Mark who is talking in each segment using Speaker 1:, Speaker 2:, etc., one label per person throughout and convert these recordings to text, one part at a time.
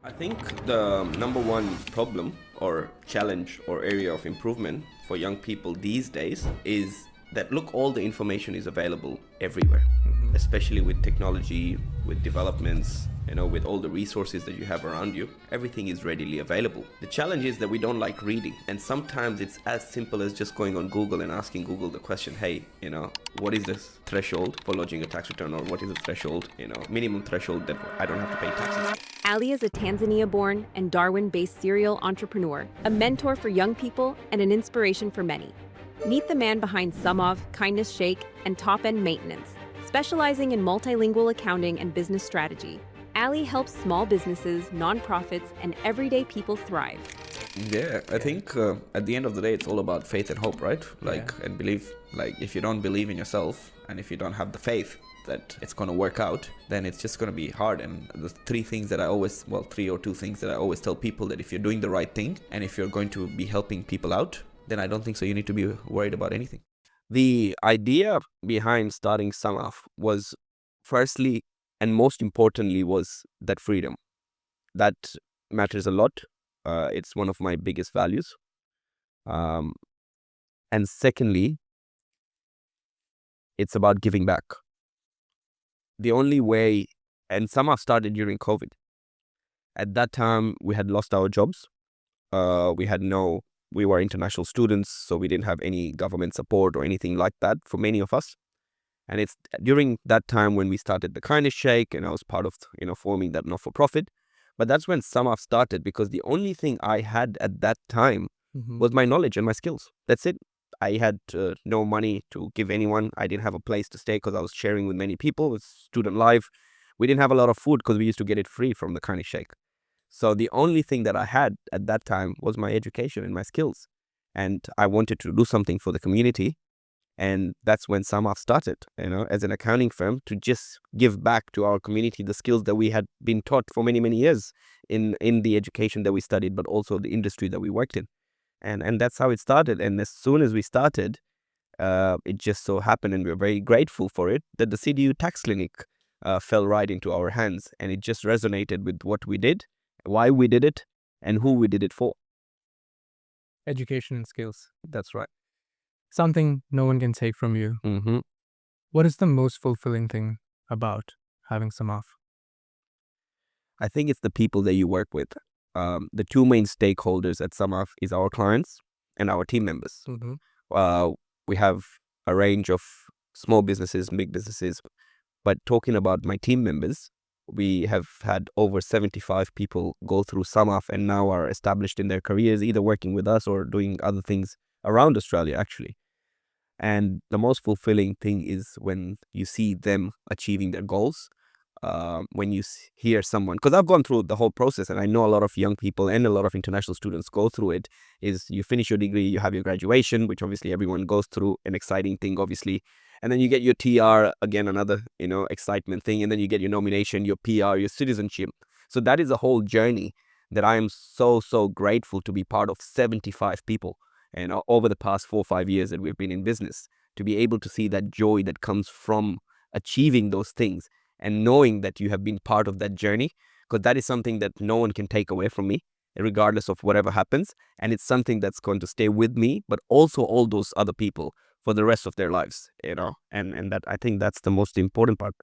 Speaker 1: I think the number one problem or challenge or area of improvement for young people these days is that look, all the information is available everywhere, especially with technology, with developments, with all the resources that you have around you. Everything is readily available. The challenge is that we don't like reading, and sometimes it's as simple as just going on Google and asking Google the question, hey, what is the threshold for lodging a tax return, or what is the threshold, minimum threshold that I don't have to pay taxes.
Speaker 2: Ali is a Tanzania-born and Darwin-based serial entrepreneur, a mentor for young people and an inspiration for many. Meet the man behind Sumov, Kindness Shake, and Top End Maintenance. Specializing in multilingual accounting and business strategy, Ali helps small businesses, nonprofits, and everyday people thrive.
Speaker 1: Yeah, I think at the end of the day, it's all about faith and hope, right? And believe. If you don't believe in yourself and if you don't have the faith that it's going to work out, then it's just going to be hard. And the three or two things that I always tell people, that if you're doing the right thing and if you're going to be helping people out, then I don't think so you need to be worried about anything. The idea behind starting Samaf was, firstly and most importantly, was that freedom. That matters a lot. It's one of my biggest values. And secondly, it's about giving back. The only way, and Samaf started during COVID. At that time, we had lost our jobs. We were international students, so we didn't have any government support or anything like that for many of us. And it's during that time when we started the Kindness Shake, and I was part of, forming that not-for-profit. But that's when Samaf started, because the only thing I had at that time was my knowledge and my skills. That's it. I had no money to give anyone. I didn't have a place to stay because I was sharing with many people. It's student life. We didn't have a lot of food because we used to get it free from the Kindness Shake. So the only thing that I had at that time was my education and my skills. And I wanted to do something for the community. And that's when Samaf started, as an accounting firm, to just give back to our community the skills that we had been taught for many, many years in the education that we studied, but also the industry that we worked in. And that's how it started. And as soon as we started, it just so happened, and we're very grateful for it, that the CDU tax clinic fell right into our hands. And it just resonated with what we did, why we did it, and who we did it for.
Speaker 3: Education and skills.
Speaker 1: That's right.
Speaker 3: Something no one can take from you. What is the most fulfilling thing about having Samaf?
Speaker 1: I think it's the people that you work with. The two main stakeholders at Samaf is our clients and our team members. We have a range of small businesses, big businesses, but talking about my team members, we have had over 75 people go through Samaf and now are established in their careers, either working with us or doing other things around Australia, actually. And the most fulfilling thing is when you see them achieving their goals. When you hear someone, because I've gone through the whole process, and I know a lot of young people and a lot of international students go through it, is you finish your degree, you have your graduation, which obviously everyone goes through, an exciting thing, obviously. And then you get your TR, again, another, excitement thing. And then you get your nomination, your PR, your citizenship. So that is a whole journey that I am so, so grateful to be part of 75 people. And over the past 4 or 5 years that we've been in business, to be able to see that joy that comes from achieving those things and knowing that you have been part of that journey, because that is something that no one can take away from me, regardless of whatever happens. And it's something that's going to stay with me, but also all those other people for the rest of their lives, and that, I think that's the most important part,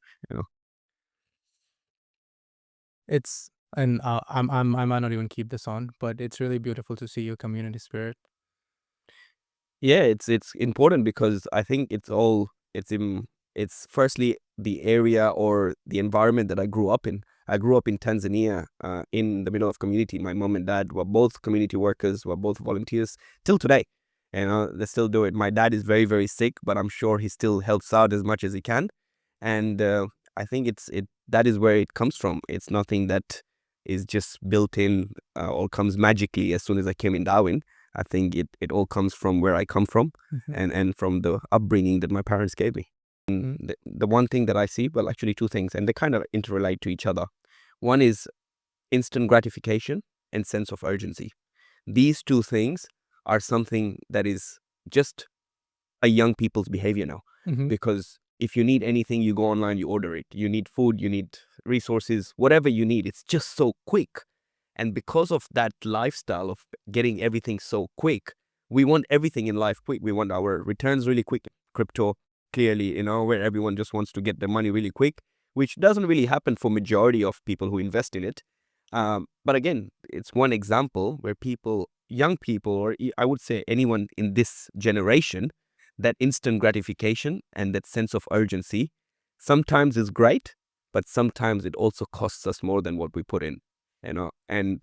Speaker 3: It's, and I might not even keep this on, but it's really beautiful to see your community spirit.
Speaker 1: Yeah, it's important because I think it's firstly the area or the environment that I grew up in. I grew up in Tanzania, in the middle of community. My mom and dad were both community workers, were both volunteers till today. They still do it. My dad is very, very sick, but I'm sure he still helps out as much as he can. And I think that is where it comes from. It's nothing that is just built in or comes magically as soon as I came in Darwin. I think it all comes from where I come from and from the upbringing that my parents gave me. The one thing that I see, well, actually two things, and they kind of interrelate to each other. One is instant gratification and sense of urgency. These two things are something that is just a young people's behavior now. Because if you need anything, you go online, you order it. You need food, you need resources, whatever you need. It's just so quick. And because of that lifestyle of getting everything so quick, we want everything in life quick. We want our returns really quick. Crypto, clearly, where everyone just wants to get their money really quick, which doesn't really happen for majority of people who invest in it. But again, it's one example where young people, or I would say anyone in this generation, that instant gratification and that sense of urgency sometimes is great, but sometimes it also costs us more than what we put in, and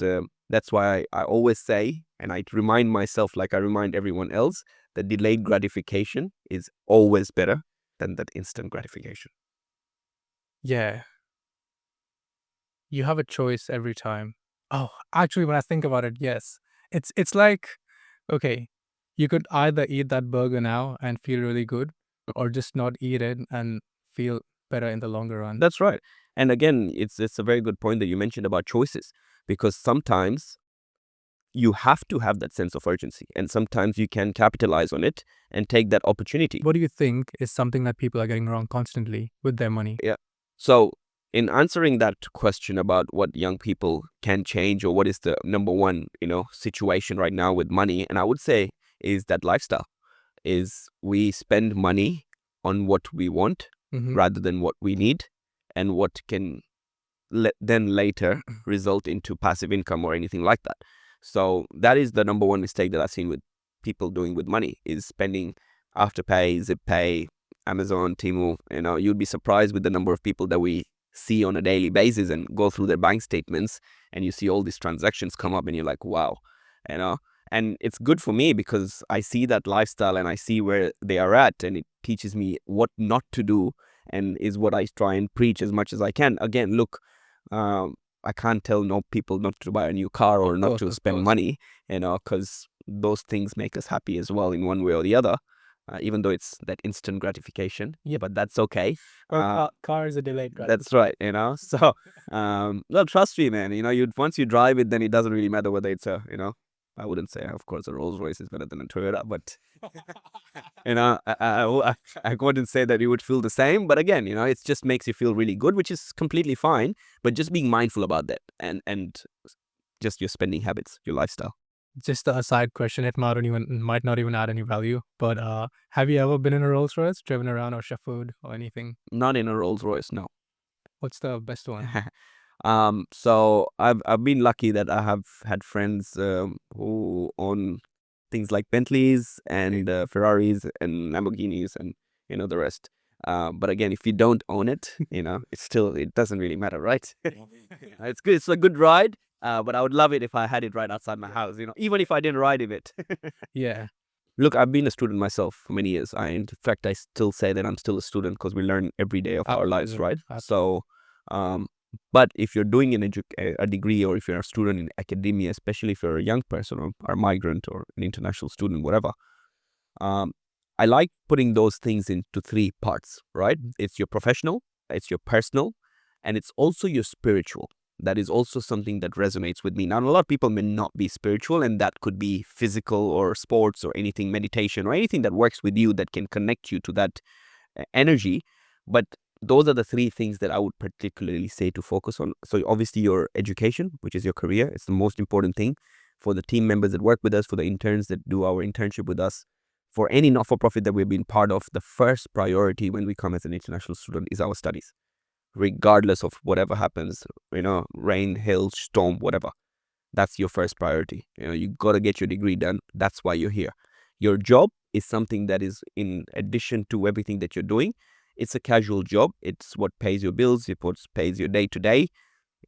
Speaker 1: that's why I always say, and I remind myself like I remind everyone else, that delayed gratification is always better than that instant gratification.
Speaker 3: Yeah. You have a choice every time. Oh, actually, when I think about it, yes. It's like, okay, you could either eat that burger now and feel really good, or just not eat it and feel better in the longer run.
Speaker 1: That's right. And again, it's a very good point that you mentioned about choices, because sometimes you have to have that sense of urgency, and sometimes you can capitalize on it and take that opportunity.
Speaker 3: What do you think is something that people are getting wrong constantly with their money?
Speaker 1: Yeah. So in answering that question about what young people can change, or what is the number one, situation right now with money, and I would say is that lifestyle, is we spend money on what we want rather than what we need, and what can then later result into passive income or anything like that. So that is the number one mistake that I've seen with people doing with money, is spending Afterpay, ZipPay, Amazon, Temu. You'd be surprised with the number of people that we see on a daily basis and go through their bank statements, and you see all these transactions come up and you're like, wow, and it's good for me because I see that lifestyle and I see where they are at, and it teaches me what not to do, and is what I try and preach as much as I can. Again, look, I can't tell people not to buy a new car or not to spend money, because those things make us happy as well in one way or the other, even though it's that instant gratification. Yeah, but that's okay.
Speaker 3: Car is a delayed gratification.
Speaker 1: That's right, so well, trust me, man, once you drive it, then it doesn't really matter whether it's I wouldn't say, of course, a Rolls Royce is better than a Toyota, but I wouldn't say that you would feel the same. But again, it just makes you feel really good, which is completely fine. But just being mindful about that, and just your spending habits, your lifestyle.
Speaker 3: Just a side question, it might not even add any value, but have you ever been in a Rolls Royce, driven around or chauffeured or anything?
Speaker 1: Not in a Rolls Royce, no.
Speaker 3: What's the best one?
Speaker 1: So I've been lucky that I have had friends who own things like Bentleys and Ferraris and Lamborghinis and the rest. But again, if you don't own it, it doesn't really matter, right? It's good. It's a good ride. But I would love it if I had it right outside my house, even if I didn't ride in it.
Speaker 3: Yeah.
Speaker 1: Look, I've been a student myself for many years. In fact, I still say that I'm still a student because we learn every day of our lives, right? So, but if you're doing a degree, or if you're a student in academia, especially if you're a young person or a migrant or an international student, whatever, I like putting those things into three parts, right? It's your professional, it's your personal, and it's also your spiritual. That is also something that resonates with me. Now, a lot of people may not be spiritual, and that could be physical or sports or anything, meditation or anything that works with you that can connect you to that energy. But those are the three things that I would particularly say to focus on. So obviously your education, which is your career, it's the most important thing. For the team members that work with us, for the interns that do our internship with us, for any not-for-profit that we've been part of, the first priority when we come as an international student is our studies. Regardless of whatever happens, rain, hail, storm, whatever. That's your first priority. You got to get your degree done. That's why you're here. Your job is something that is in addition to everything that you're doing. It's a casual job. It's what pays your bills. It's what pays your day to day.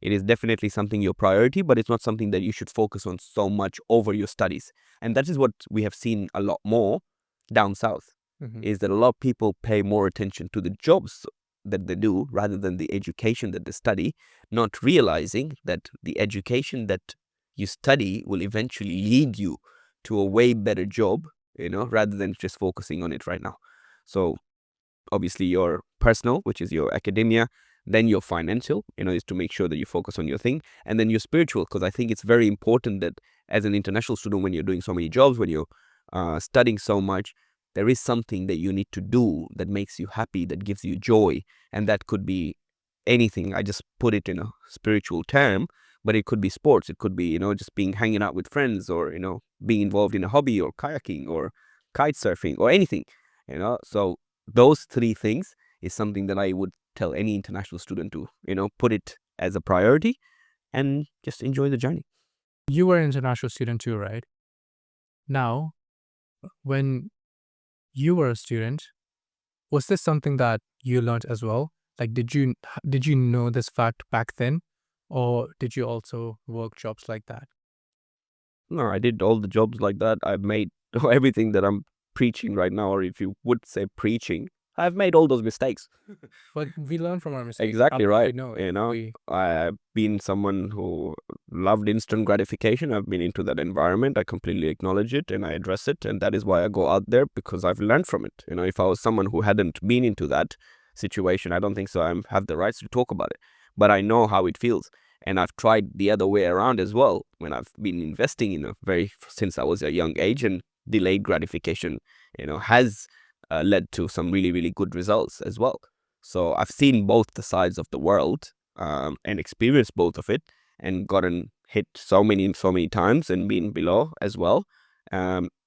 Speaker 1: It is definitely something your priority, but it's not something that you should focus on so much over your studies. And that is what we have seen a lot more down south, is that a lot of people pay more attention to the jobs that they do rather than the education that they study, not realizing that the education that you study will eventually lead you to a way better job, rather than just focusing on it right now. So obviously your personal, which is your academia, then your financial, is to make sure that you focus on your thing, and then your spiritual, because I think it's very important that as an international student, when you're doing so many jobs, when you're studying so much, there is something that you need to do that makes you happy, that gives you joy. And that could be anything. I just put it in a spiritual term, but it could be sports. It could be, just hanging out with friends, or, being involved in a hobby, or kayaking, or kite surfing, or anything, So those three things is something that I would tell any international student to, put it as a priority and just enjoy the journey.
Speaker 3: You were an international student too, right? Now, when you were a student, was this something that you learned as well? Like, did you know this fact back then, or did you also work jobs like that?
Speaker 1: No, I did all the jobs like that. I've made everything that I'm preaching right now, or if you would say preaching, I've made all those mistakes.
Speaker 3: But we learn from our mistakes.
Speaker 1: Exactly right.
Speaker 3: We know
Speaker 1: I've been someone who loved instant gratification. I've been into that environment. I completely acknowledge it and I address it. And that is why I go out there, because I've learned from it. If I was someone who hadn't been into that situation, I don't think so I have the rights to talk about it. But I know how it feels. And I've tried the other way around as well, when I've been investing since I was a young age, and delayed gratification, has led to some really, really good results as well. So I've seen both the sides of the world, and experienced both of it, and gotten hit so many times, and been below as well.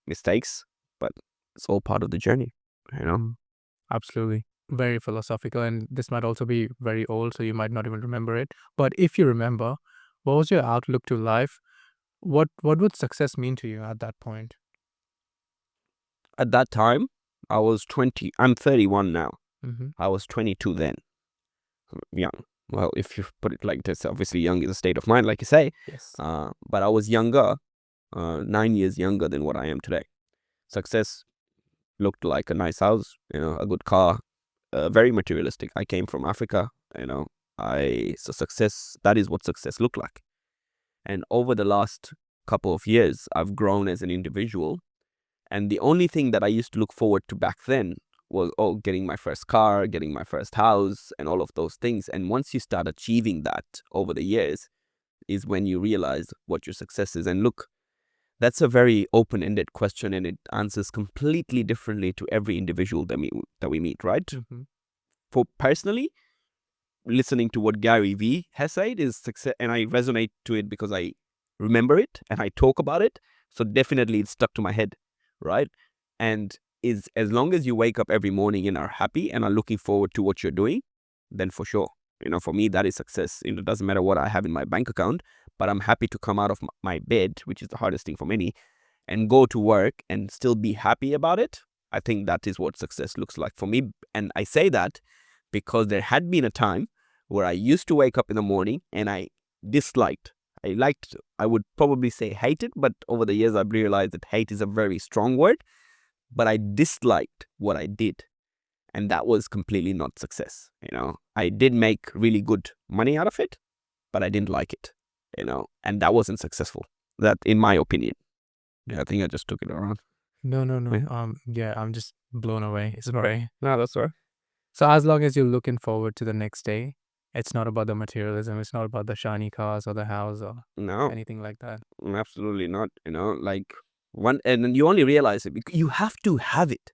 Speaker 1: Mistakes, but it's all part of the journey,
Speaker 3: Absolutely. Very philosophical, and this might also be very old, so you might not even remember it. But if you remember, what was your outlook to life? What would success mean to you at that point?
Speaker 1: At that time, I was 20. I'm 31 now.
Speaker 3: Mm-hmm.
Speaker 1: I was 22 then. Young. Well, if you put it like this, obviously young is a state of mind, like you say.
Speaker 3: Yes.
Speaker 1: But I was younger, 9 years younger than what I am today. Success looked like a nice house, a good car, very materialistic. I came from Africa, so success, that is what success looked like. And over the last couple of years, I've grown as an individual. And the only thing that I used to look forward to back then was, getting my first car, getting my first house, and all of those things. And once you start achieving that over the years, is when you realize what your success is. And look, that's a very open-ended question, and it answers completely differently to every individual that we meet, right?
Speaker 3: Mm-hmm.
Speaker 1: For personally, listening to what Gary Vee has said is success, and I resonate to it because I remember it and I talk about it. So definitely it's stuck to my head, right? And is as long as you wake up every morning and are happy and are looking forward to what you're doing, then for sure, for me, that is success. It doesn't matter what I have in my bank account, but I'm happy to come out of my bed, which is the hardest thing for many, and go to work and still be happy about it. I think that is what success looks like for me. And I say that because there had been a time where I used to wake up in the morning and I would probably say hated, but over the years I've realized that hate is a very strong word, but I disliked what I did. And that was completely not success. I did make really good money out of it, but I didn't like it, and that wasn't successful. That, in my opinion. Yeah, I think I just took it around.
Speaker 3: No.
Speaker 1: Yeah.
Speaker 3: Yeah, I'm just blown away. It's okay.
Speaker 1: No, that's all right.
Speaker 3: So as long as you're looking forward to the next day, it's not about the materialism. It's not about the shiny cars or the house or
Speaker 1: No,
Speaker 3: anything like that.
Speaker 1: absolutely not. Like and then you only realize it because you have to have it.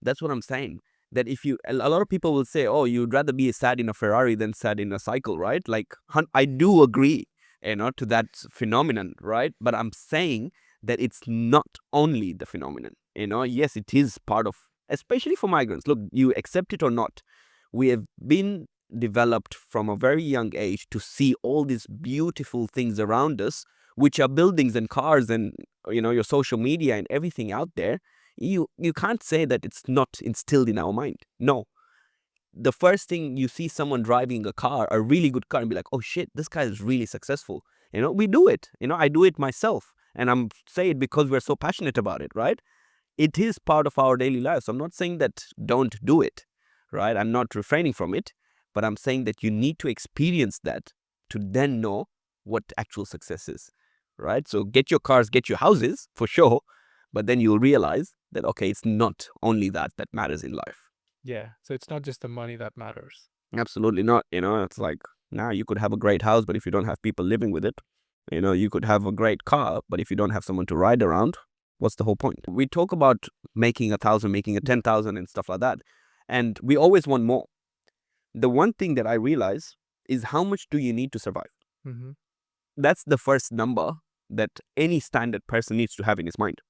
Speaker 1: That's what I'm saying. That if a lot of people will say, oh, you'd rather be sad in a Ferrari than sad in a cycle, right? Like, I do agree, to that phenomenon, right? But I'm saying that it's not only the phenomenon, yes, it is part of, especially for migrants. Look, you accept it or not, we have been developed from a very young age to see all these beautiful things around us, which are buildings and cars and, your social media and everything out there. You can't say that it's not instilled in our mind. No. The first thing you see someone driving a car, a really good car, and be like, oh shit, this guy is really successful. We do it. I do it myself. And I'm saying it because we're so passionate about it, right? It is part of our daily lives. I'm not saying that don't do it, right? I'm not refraining from it, but I'm saying that you need to experience that to then know what actual success is, right? So get your cars, get your houses, for sure, but then you'll realize that, okay, it's not only that matters in life.
Speaker 3: Yeah. So it's not just the money that matters.
Speaker 1: Absolutely not. It's like, now you could have a great house, but if you don't have people living with it, you could have a great car, but if you don't have someone to ride around, what's the whole point? We talk about making 1,000, making 10,000 and stuff like that. And we always want more. The one thing that I realize is how much do you need to survive?
Speaker 3: Mm-hmm.
Speaker 1: that's the first number that any standard person needs to have in his mind.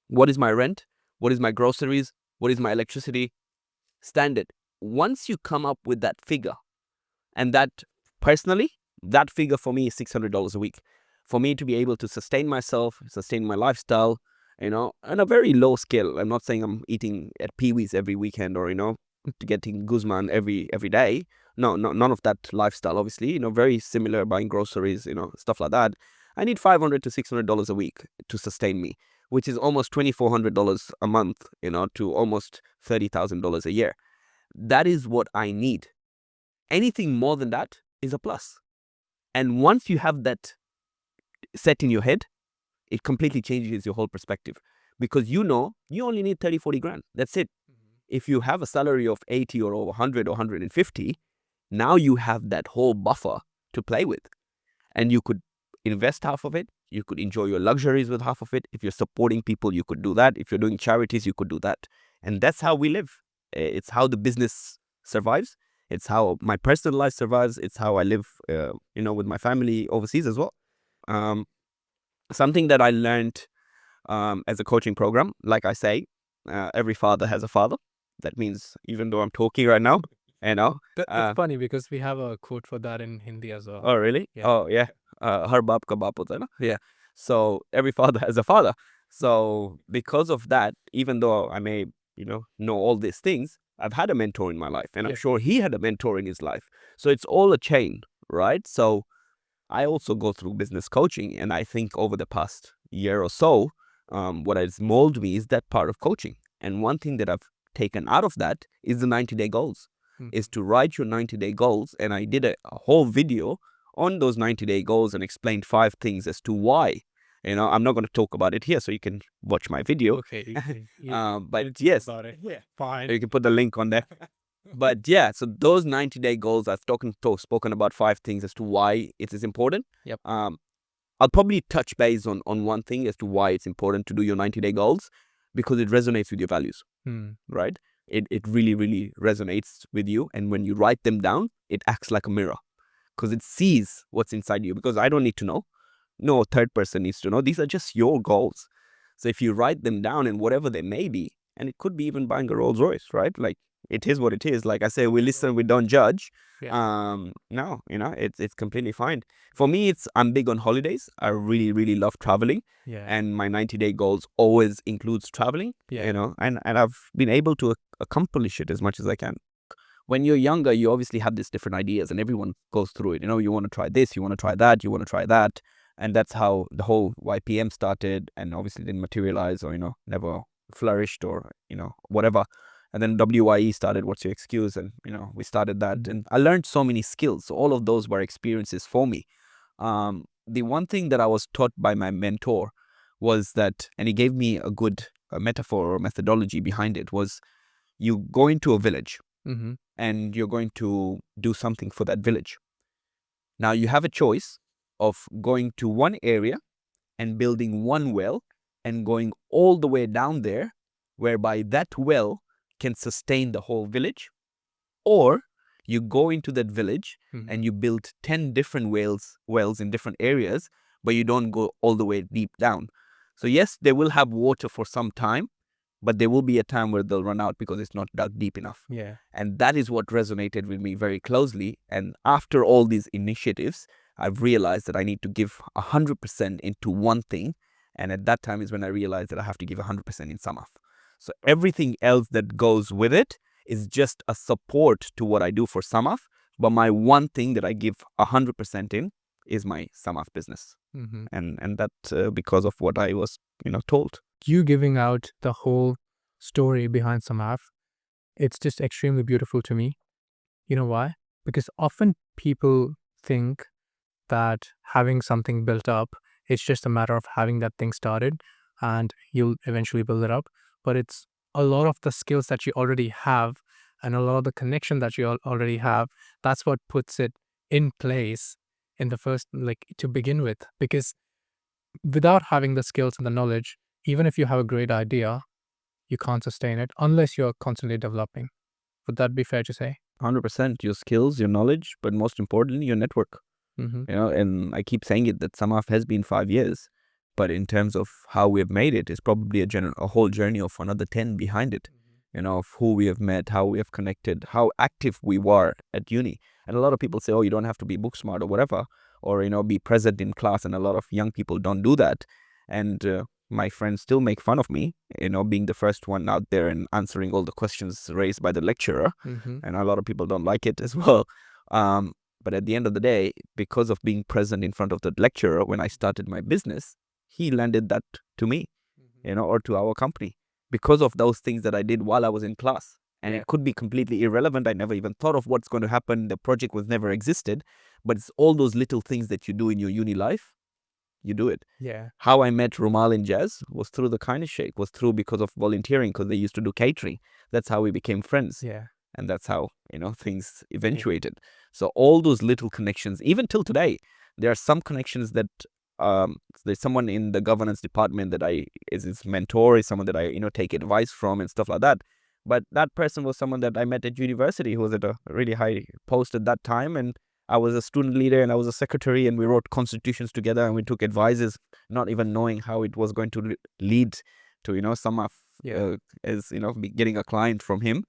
Speaker 1: What is my rent? What is my groceries? What is my electricity? Standard. Once you come up with that figure, and that personally, that figure for me is $600 a week. For me to be able to sustain myself, sustain my lifestyle, on a very low scale. I'm not saying I'm eating at Pee-wee's every weekend or, getting Guzman every day. No, none of that lifestyle, obviously. Very similar, buying groceries, stuff like that. I need $500 to $600 a week to sustain me, which is almost $2,400 a month, to almost $30,000 a year. That is what I need. Anything more than that is a plus. And once you have that set in your head, it completely changes your whole perspective, because you only need 30, 40 grand. That's it. If you have a salary of 80 or over 100 or 150, now you have that whole buffer to play with. And you could invest half of it. You could enjoy your luxuries with half of it. If you're supporting people, you could do that. If you're doing charities, you could do that. And that's how we live. It's how the business survives. It's how my personal life survives. It's how I live, with my family overseas as well. Something that I learned as a coaching program, like I say, every father has a father. That means even though I'm talking right now,
Speaker 3: That's funny because we have a quote for that in Hindi as well.
Speaker 1: Oh, really?
Speaker 3: Yeah.
Speaker 1: Oh, yeah. Har baap ka baap hota hai na? Yeah. So every father has a father. So because of that, even though I may, know all these things, I've had a mentor in my life, and I'm sure he had a mentor in his life. So it's all a chain, right? So I also go through business coaching, and I think over the past year or so, what has molded me is that part of coaching. And one thing that I've taken out of that is the 90-day goals, is to write your 90-day goals. And I did a whole video on those 90-day goals and explained 5 things as to why. I'm not going to talk about it here, so you can watch my video.
Speaker 3: Okay.
Speaker 1: But yes,
Speaker 3: Yeah, fine.
Speaker 1: you can put the link on there. But yeah, so those 90-day goals, I've spoken about 5 things as to why it is important.
Speaker 3: Yep.
Speaker 1: I'll probably touch base on one thing as to why it's important to do your 90-day goals, because it resonates with your values, right? It really, really resonates with you. And when you write them down, it acts like a mirror, because it sees what's inside you, because I don't need to know. No third person needs to know. These are just your goals. So if you write them down, and whatever they may be, and it could be even buying a Rolls Royce, right? Like, it is what it is. Like I say, we listen, we don't judge. No, it's completely fine. For me, I'm big on holidays. I really, really love traveling.
Speaker 3: Yeah.
Speaker 1: And my 90-day goals always includes traveling.
Speaker 3: Yeah.
Speaker 1: And I've been able to accomplish it as much as I can. When you're younger, you obviously have these different ideas, and everyone goes through it. You want to try this, you want to try that, you want to try that. And that's how the whole YPM started, and obviously didn't materialize, or, never flourished, or, whatever. And then WYE started, What's Your Excuse? And, we started that. And I learned so many skills. So all of those were experiences for me. The one thing that I was taught by my mentor was that, and he gave me a good metaphor or methodology behind it, was you go into a village and you're going to do something for that village. Now you have a choice of going to one area and building one well and going all the way down there, whereby that well can sustain the whole village, or you go into that village and you build 10 different wells in different areas, but you don't go all the way deep down. So yes, they will have water for some time, but there will be a time where they'll run out because it's not dug deep enough.
Speaker 3: Yeah.
Speaker 1: And that is what resonated with me very closely. And after all these initiatives, I've realized that I need to give 100% into one thing. And at that time is when I realized that I have to give 100% in Samaf. So everything else that goes with it is just a support to what I do for Samaf. But my one thing that I give 100% in is my Samaf business. And that because of what I was, told.
Speaker 3: You giving out the whole story behind Samaf, it's just extremely beautiful to me. You know why? Because often people think that having something built up, it's just a matter of having that thing started and you'll eventually build it up. But it's a lot of the skills that you already have and a lot of the connection that you already have. That's what puts it in place in the first, to begin with. Because without having the skills and the knowledge, even if you have a great idea, you can't sustain it unless you're constantly developing. Would that be fair to say?
Speaker 1: 100%. Your skills, your knowledge, but most importantly, your network.
Speaker 3: Mm-hmm.
Speaker 1: You know, and I keep saying it that Samaf has been 5 years, but in terms of how we have made it, it's probably a whole journey of another 10 behind it. You know, of who we have met, how we have connected, how active we were at uni. And a lot of people say, oh, you don't have to be book smart or whatever, or, you know, be present in class. And a lot of young people don't do that. And my friends still make fun of me, you know, being the first one out there and answering all the questions raised by the lecturer.
Speaker 3: Mm-hmm.
Speaker 1: And a lot of people don't like it as well. But at the end of the day, because of being present in front of the lecturer when I started my business, he lended that to me, you know, or to our company, because of those things that I did while I was in class. And it could be completely irrelevant. I never even thought of what's going to happen. The project was never existed. But it's all those little things that you do in your uni life. You do it.
Speaker 3: Yeah.
Speaker 1: How I met Rumal in Jazz was through the Kindness Shake, was through because of volunteering, because they used to do catering. That's how we became friends.
Speaker 3: Yeah.
Speaker 1: And that's how, you know, things eventuated. So all those little connections, even till today, there are some connections that there's someone in the governance department that is his mentor, is someone that I, you know, take advice from and stuff like that. But that person was someone that I met at university who was at a really high post at that time. And I was a student leader and I was a secretary, and we wrote constitutions together and we took advices, not even knowing how it was going to lead to, you know, some of, as, you know, getting a client from him.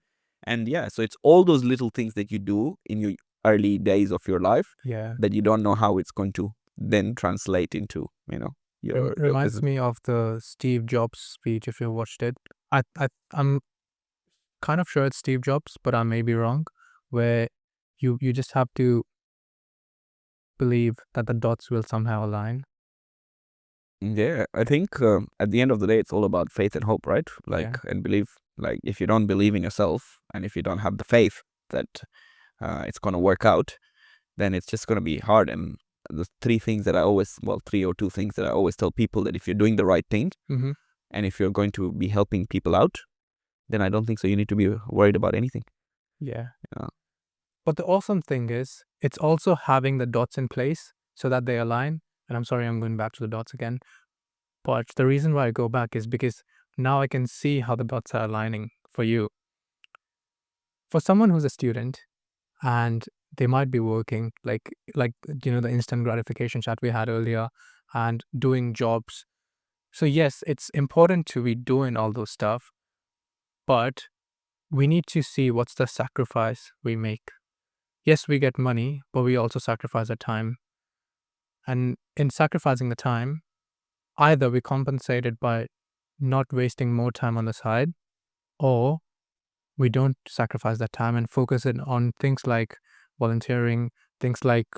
Speaker 1: And yeah, so it's all those little things that you do in your early days of your life that you don't know how it's going to then translate into, you know, your
Speaker 3: reminds me of the Steve Jobs speech, if you watched it. I'm kind of sure it's Steve Jobs, but I may be wrong, where you just have to believe that the dots will somehow align.
Speaker 1: Yeah, I think at the end of the day, it's all about faith and hope, right? Like, and believe. Like, if you don't believe in yourself and if you don't have the faith that it's going to work out, then it's just going to be hard. And the three things that I always, well, 3 or 2 things that I always tell people, that if you're doing the right thing and if you're going to be helping people out, then I don't think so you need to be worried about anything.
Speaker 3: Yeah. But the awesome thing is, it's also having the dots in place so that they align. And I'm sorry, I'm going back to the dots again. But the reason why I go back is because now I can see how the dots are aligning for you. For someone who's a student and they might be working, like you know, the instant gratification chat we had earlier, and doing jobs. So yes, it's important to be doing all those stuff, but we need to see what's the sacrifice we make. Yes, we get money, but we also sacrifice our time. And in sacrificing the time, either we compensate it by not wasting more time on the side, or we don't sacrifice that time and focus it on things like volunteering, things like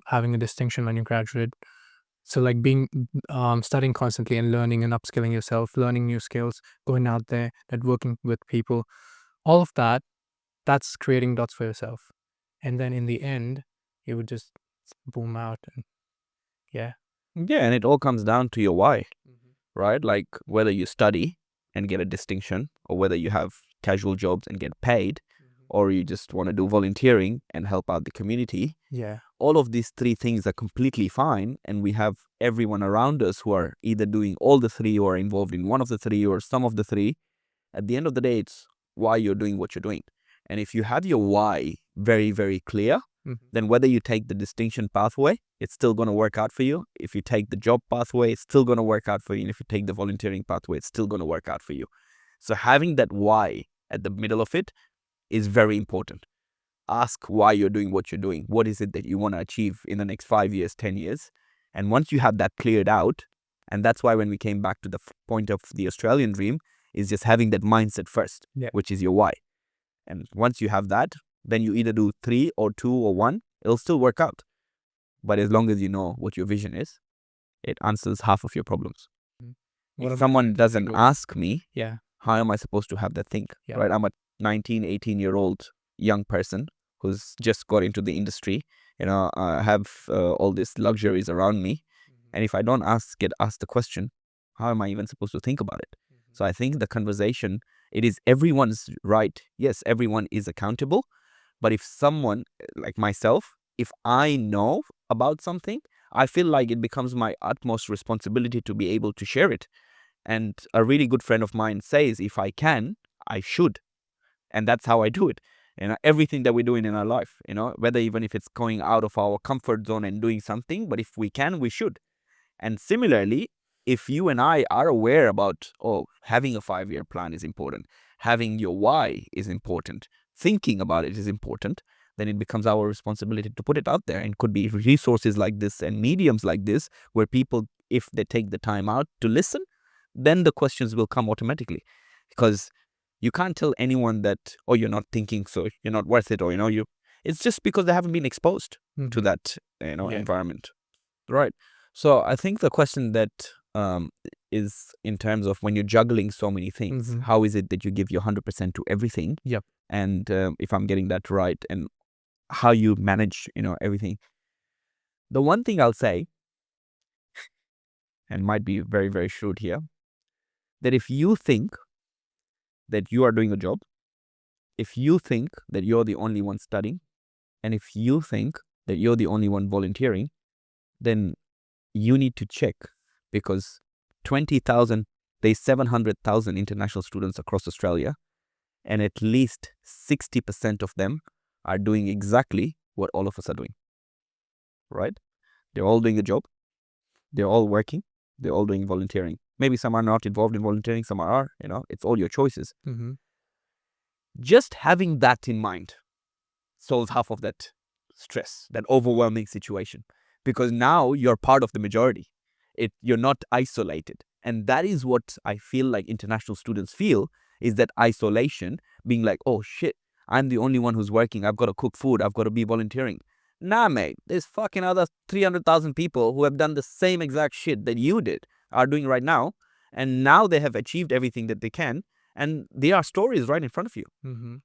Speaker 3: having a distinction when you graduate. So like being studying constantly and learning and upskilling yourself, learning new skills, going out there, networking with people, all of that, that's creating dots for yourself. And then in the end, you would just boom out. And yeah,
Speaker 1: and it all comes down to your why, right? Like, whether you study and get a distinction, or whether you have casual jobs and get paid, or you just want to do volunteering and help out the community. All of these 3 things are completely fine, and we have everyone around us who are either doing all the 3 or involved in one of the 3 or some of the 3. At the end of the day, it's why you're doing what you're doing. And if you have your why very, very clear, then whether you take the distinction pathway, it's still going to work out for you. If you take the job pathway, it's still going to work out for you. And if you take the volunteering pathway, it's still going to work out for you. So having that why at the middle of it is very important. Ask why you're doing what you're doing. What is it that you want to achieve in the next 5 years, 10 years? And once you have that cleared out, and that's why when we came back to the point of the Australian dream, is just having that mindset first, which is your why. And once you have that, then you either do 3 or 2 or 1, it'll still work out. But as long as you know what your vision is, it answers half of your problems. If someone doesn't ask me, how am I supposed to have that thing? Right? I'm a 19, 18-year-old young person who's just got into the industry. You know, I have all these luxuries around me. And if I don't get asked the question, how am I even supposed to think about it? So I think the conversation, it is everyone's right. Yes, everyone is accountable. But if someone like myself, if I know about something, I feel like it becomes my utmost responsibility to be able to share it. And a really good friend of mine says, if I can, I should. And that's how I do it. everything that we're doing in our life, whether even if it's going out of our comfort zone and doing something, but if we can, we should. And similarly, if you and I are aware about, having a 5-year plan is important, having your why is important, thinking about it is important, then it becomes our responsibility to put it out there. And could be resources like this and mediums like this where people, if they take the time out to listen, then the questions will come automatically. Because you can't tell anyone that, you're not thinking, so you're not worth it, or, it's just because they haven't been exposed to that, environment. Right. So I think the question that is in terms of when you're juggling so many things, how is it that you give your 100% to everything?
Speaker 3: Yep.
Speaker 1: And if I'm getting that right, and how you manage, everything. The one thing I'll say, and might be very, very shrewd here, that if you think that you are doing a job, if you think that you're the only one studying, and if you think that you're the only one volunteering, then you need to check, because 20,000, there's 700,000 international students across Australia, and at least 60% of them are doing exactly what all of us are doing, right? They're all doing a job. They're all working. They're all doing volunteering. Maybe some are not involved in volunteering, some are, it's all your choices. Just having that in mind solves half of that stress, that overwhelming situation, because now you're part of the majority. You're not isolated. And that is what I feel like international students feel, is that isolation, being like, oh shit, I'm the only one who's working. I've got to cook food. I've got to be volunteering. Nah, mate, there's fucking other 300,000 people who have done the same exact shit that you are doing right now. And now they have achieved everything that they can. And there are stories right in front of you,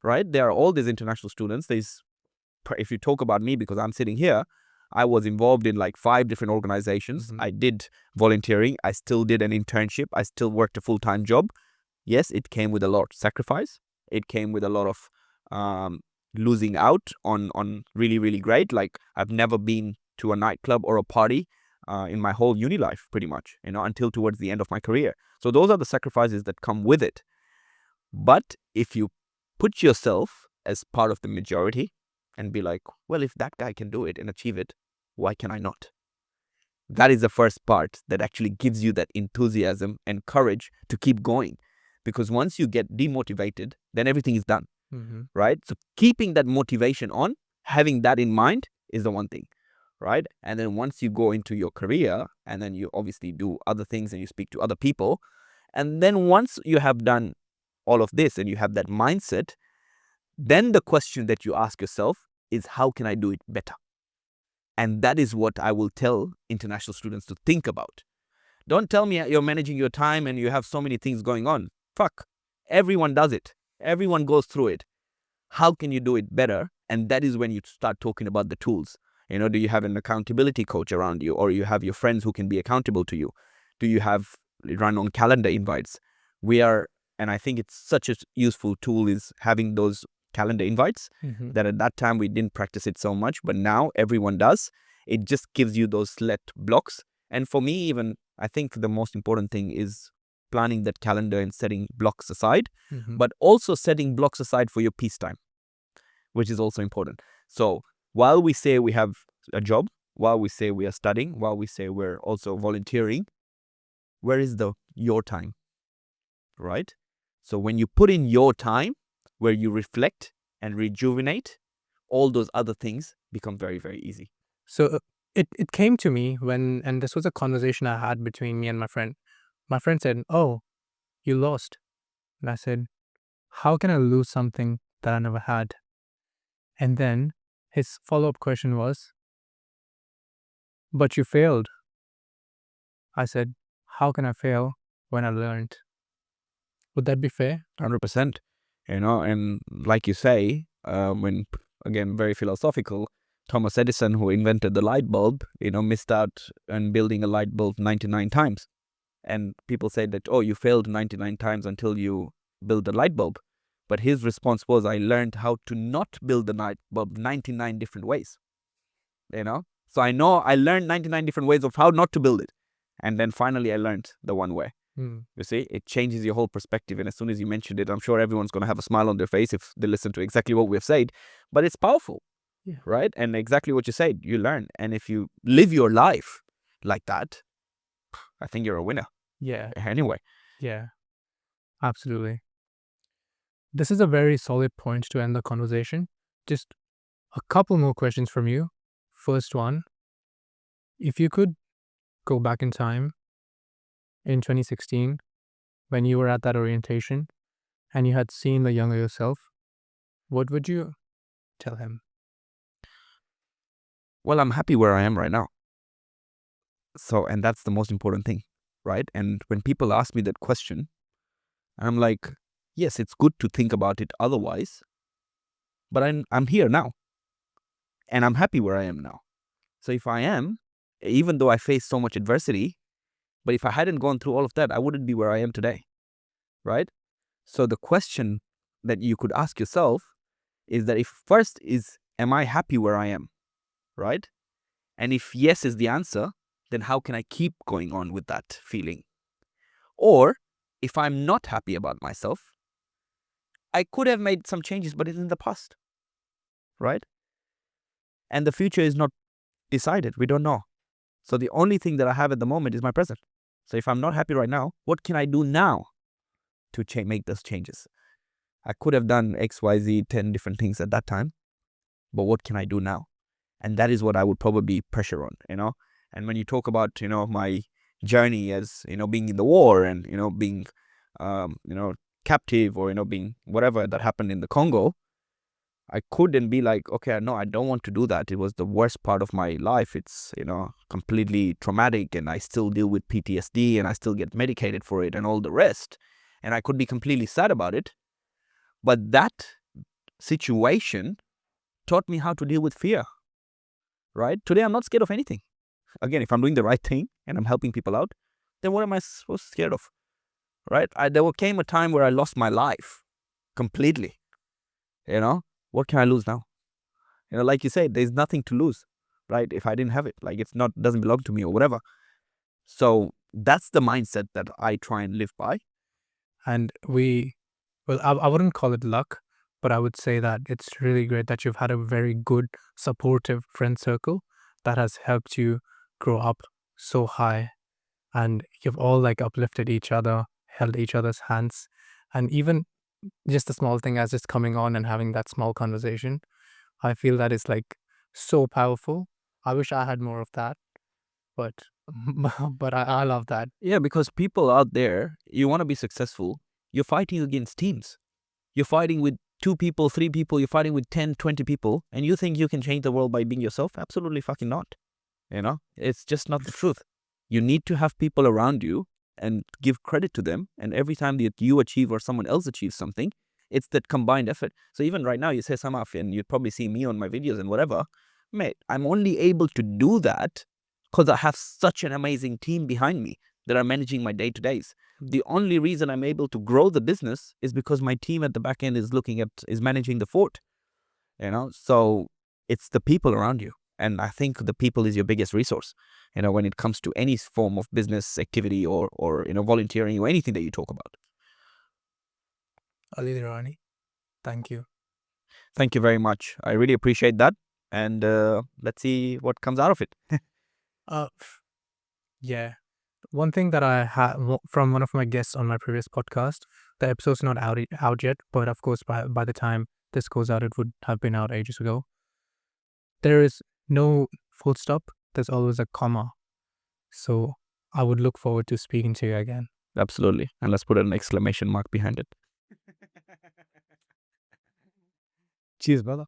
Speaker 1: right? There are all these international students. If you talk about me, because I'm sitting here, I was involved in like 5 different organizations. I did volunteering. I still did an internship. I still worked a full-time job. Yes, it came with a lot of sacrifice. It came with a lot of losing out on really, really great. Like, I've never been to a nightclub or a party in my whole uni life, pretty much, until towards the end of my career. So those are the sacrifices that come with it. But if you put yourself as part of the majority and be like, well, if that guy can do it and achieve it, why can I not? That is the first part that actually gives you that enthusiasm and courage to keep going. Because once you get demotivated, then everything is done, right? So keeping that motivation on, having that in mind is the one thing, right? And then once you go into your career, and then you obviously do other things and you speak to other people, and then once you have done all of this and you have that mindset, then the question that you ask yourself is, how can I do it better? And that is what I will tell international students to think about. Don't tell me you're managing your time and you have so many things going on. Fuck. Everyone does it. Everyone goes through it. How can you do it better? And that is when you start talking about the tools. Do you have an accountability coach around you, or you have your friends who can be accountable to you? Do you have run on calendar invites? And I think it's such a useful tool, is having those calendar invites, that at that time we didn't practice it so much, but now everyone does. It just gives you those select blocks. And for me, even, I think the most important thing is planning that calendar and setting blocks aside, but also setting blocks aside for your peace time, which is also important. So while we say we have a job, while we say we are studying, while we say we're also volunteering, where is your time, right? So when you put in your time, where you reflect and rejuvenate, all those other things become very, very easy.
Speaker 3: So it came to me and this was a conversation I had between me and my friend. My friend said, oh, you lost. And I said, how can I lose something that I never had? And then his follow-up question was, but you failed. I said, how can I fail when I learned? Would that be fair?
Speaker 1: 100%. And like you say, when, again, very philosophical, Thomas Edison, who invented the light bulb, missed out on building a light bulb 99 times. And people say that, oh, you failed 99 times until you build the light bulb. But his response was, I learned how to not build the light bulb 99 different ways. So I know I learned 99 different ways of how not to build it. And then finally I learned the one way. You see, it changes your whole perspective. And as soon as you mentioned it, I'm sure everyone's going to have a smile on their face if they listen to exactly what we've said. But it's powerful, right? And exactly what you said, you learn. And if you live your life like that, I think you're a winner.
Speaker 3: Yeah.
Speaker 1: Anyway.
Speaker 3: Yeah. Absolutely. This is a very solid point to end the conversation. Just a couple more questions from you. First one, if you could go back in time in 2016 when you were at that orientation and you had seen the younger yourself, what would you tell him?
Speaker 1: Well, I'm happy where I am right now. So, and that's the most important thing, right? And when people ask me that question, I'm like, yes, it's good to think about it otherwise, but I'm here now. And I'm happy where I am now. So if I am, even though I faced so much adversity, but if I hadn't gone through all of that, I wouldn't be where I am today, right? So the question that you could ask yourself is that am I happy where I am, right? And if yes is the answer, then how can I keep going on with that feeling? Or if I'm not happy about myself, I could have made some changes, but it's in the past, right? And the future is not decided. We don't know. So the only thing that I have at the moment is my present. So if I'm not happy right now, what can I do now to make those changes? I could have done X, Y, Z, 10 different things at that time, but what can I do now? And that is what I would probably pressure on, And when you talk about, my journey as, being in the war and, being, captive or, being whatever that happened in the Congo, I couldn't be like, okay, no, I don't want to do that. It was the worst part of my life. It's, completely traumatic and I still deal with PTSD and I still get medicated for it and all the rest. And I could be completely sad about it. But that situation taught me how to deal with fear, right? Today, I'm not scared of anything. Again, if I'm doing the right thing and I'm helping people out, then what am I supposed to be scared of, right? There came a time where I lost my life completely, What can I lose now? Like you said, there's nothing to lose, right? If I didn't have it, like doesn't belong to me or whatever. So that's the mindset that I try and live by.
Speaker 3: And I wouldn't call it luck, but I would say that it's really great that you've had a very good, supportive friend circle that has helped you grow up so high. And you've all uplifted each other, held each other's hands. And even just a small thing as just coming on and having that small conversation, I feel that is so powerful. I wish I had more of that, but I love that.
Speaker 1: Yeah, because people out there, you want to be successful, you're fighting against teams. You're fighting with 2 people, 3 people, you're fighting with 10, 20 people, and you think you can change the world by being yourself? Absolutely fucking not. It's just not the truth. You need to have people around you and give credit to them. And every time that you achieve or someone else achieves something, it's that combined effort. So even right now, you say Samaf, and you'd probably see me on my videos and whatever. Mate, I'm only able to do that because I have such an amazing team behind me that are managing my day-to-days. The only reason I'm able to grow the business is because my team at the back end is managing the fort. So it's the people around you. And I think the people is your biggest resource, when it comes to any form of business activity or volunteering or anything that you talk about.
Speaker 3: Ali Dhirani, thank you.
Speaker 1: Thank you very much. I really appreciate that. And let's see what comes out of it.
Speaker 3: Yeah. One thing that I had from one of my guests on my previous podcast, the episode's not out yet, but of course by the time this goes out, it would have been out ages ago. There is no full stop. There's always a comma. So I would look forward to speaking to you again.
Speaker 1: Absolutely. And let's put an exclamation mark behind it. Cheers, brother.